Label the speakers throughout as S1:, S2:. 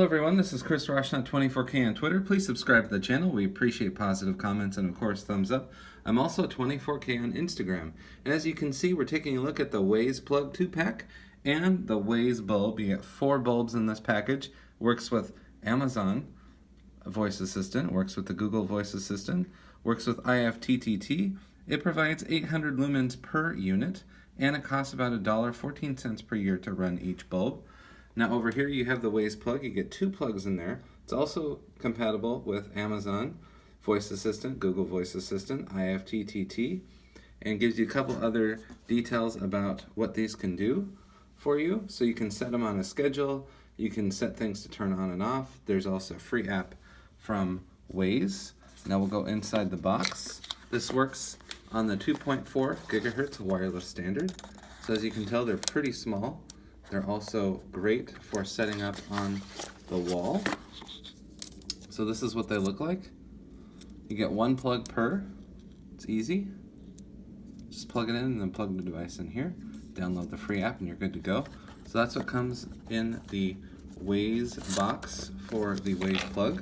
S1: Hello everyone, this is Chris Roshnaut 24K on Twitter. Please subscribe to the channel. We appreciate positive comments and of course thumbs up. I'm also 24K on Instagram. And as you can see, we're taking a look at the Wyze Plug 2-pack and the Wyze Bulb. You get 4 bulbs in this package. Works with Amazon Voice Assistant, works with the Google Voice Assistant, works with IFTTT. It provides 800 lumens per unit and it costs about $1.14 per year to run each bulb. Now over here you have the Wyze Plug. You get 2 plugs in there. It's also compatible with Amazon Voice Assistant, Google Voice Assistant, IFTTT, and gives you a couple other details about what these can do for you. So you can set them on a schedule, you can set things to turn on and off. There's also a free app from Wyze. Now we'll go inside the box. This works on the 2.4 gigahertz wireless standard. So as you can tell, they're pretty small. They're also great for setting up on the wall. So this is what they look like. You get 1 plug per. It's easy. Just plug it in and then plug the device in here. Download the free app and you're good to go. So that's what comes in the Wyze box for the Wyze Plug.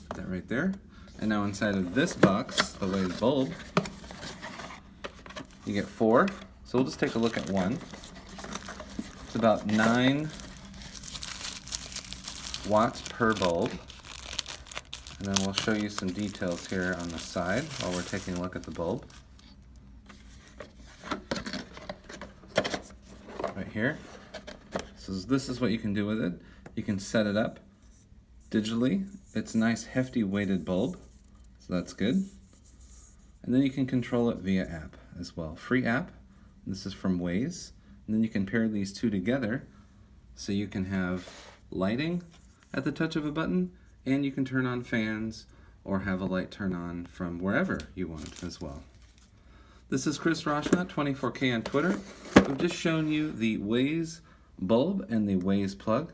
S1: Put that right there. And now inside of this box, the Wyze Bulb, you get 4. So we'll just take a look at one. It's about 9 watts per bulb. And then we'll show you some details here on the side while we're taking a look at the bulb. Right here. So this is what you can do with it. You can set it up digitally. It's a nice hefty weighted bulb, so that's good. And then you can control it via app as well. Free app. This is from Wyze. And then you can pair these two together so you can have lighting at the touch of a button, and you can turn on fans or have a light turn on from wherever you want as well. This is Chris Roshnaut, 24K on Twitter. I've just shown you the Wyze Bulb and the Wyze Plug.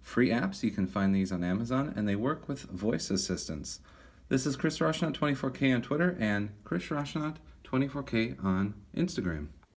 S1: Free apps, you can find these on Amazon, and they work with voice assistants. This is Chris Roshnaut, 24K on Twitter, and Chris Roshnaut, 24K on Instagram.